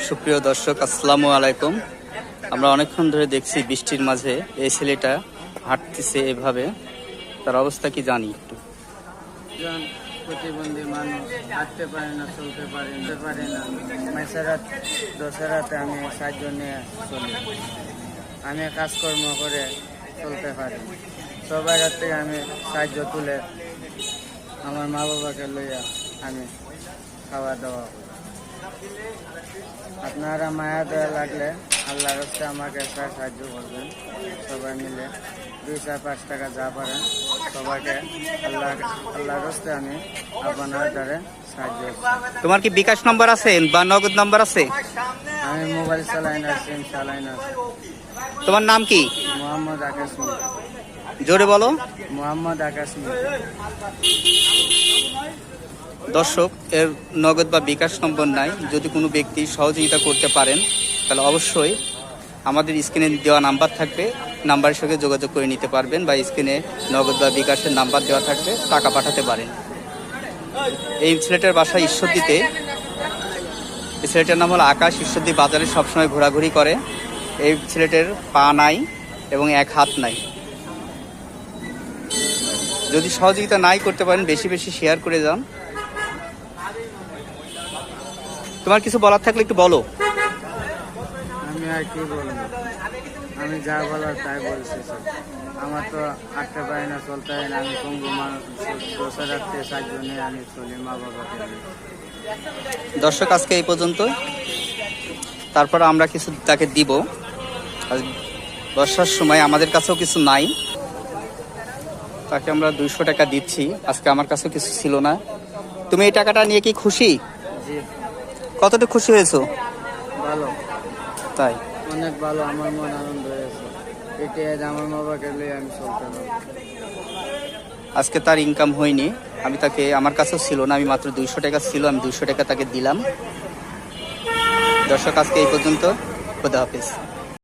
সুপ্রিয় দর্শক, আসসালামু আলাইকুম। আমরা অনেকক্ষণ ধরে দেখছি বৃষ্টির মাঝে এই ছেলেটা হাঁটতেছে এভাবে। তার অবস্থা কি জানি একটু। প্রতিবন্ধী মানুষ হাঁটতে পারে না, চলতে পারে না। মাইসারাত দশেরাতে আমি সাহায্য নিয়ে চলি। আমি কাজকর্ম করে চলতে পারি। সবার হাত থেকে আমি সাহায্য তুলে আমার মা বাবাকে লইয়া আমি খাওয়া দাওয়া করি। আপনারা মায়া দয়া লাগলে আল্লাহর হস্তে আমাকে সাহায্য করবেন। সবাই মিলে 2-5 টাকা যা পারেন সবাইকে আল্লাহর হস্তে আমি আপনার দ্বারা সাহায্য করছি। তোমার কি বিকাশ নম্বর আছে বা নগদ নম্বর আছে? আমি মোবাইল চালাই না, সিম চালাই না। তোমার নাম কি? মোহাম্মদ আকাশ মিয়া। জোরে বলো। মোহাম্মদ আকাশ মিয়া। দর্শক, এর নগদ বা বিকাশ নম্বর নাই। যদি কোনো ব্যক্তি সহযোগিতা করতে পারেন তাহলে অবশ্যই আমাদের স্ক্রিনে দেওয়া নাম্বার থাকবে, নাম্বারের সঙ্গে যোগাযোগ করে নিতে পারবেন, বা স্ক্রিনে নগদ বা বিকাশের নাম্বার দেওয়া থাকবে, টাকা পাঠাতে পারেন। এই ছেলেটার বাসা ঈশ্বরদীতে। এই ছেলেটার নাম হলো আকাশ। ঈশ্বরদী বাজারে সবসময় ঘোরাঘুরি করে। এই ছেলেটার পা নাই এবং এক হাত নাই। যদি সহযোগিতা নাই করতে পারেন, বেশি বেশি শেয়ার করে যান। তোমার কিছু বলার থাকলে একটু বলো। আমি আর কি বলবো, আমি যা বলার তাই বলছি। আমার তো হাঁটতে পারি না, চলতে পারি না। আমি পঙ্গু মানুষ, দোষের রাখতে সাহায্য নিয়ে আমি চলি মা বাবাকে। দর্শক, আজকে এই পর্যন্ত। তারপর আমরা কিছু তাকে দিব। বর্ষার সময় আমাদের কাছেও কিছু নাই, তাকে আমরা 200 টাকা দিচ্ছি। আজকে আমার কাছেও কিছু ছিল না। তুমি এই টাকাটা নিয়ে কি খুশি? জি। কতটুকু খুশি হয়েছো? ভালো, তাই অনেক ভালো। আমার মন আনন্দ হয়েছে। এটা আমার মা বাবাকে নিয়ে আমি চলতে পারি। আজকে তার ইনকাম হয়নি। আমি তাকে, আমার কাছেও ছিল না, আমি মাত্র 200 টাকা ছিল, আমি 200 টাকা তাকে দিলাম। দর্শক, আজকে এই পর্যন্ত। খোদা হাফেজ।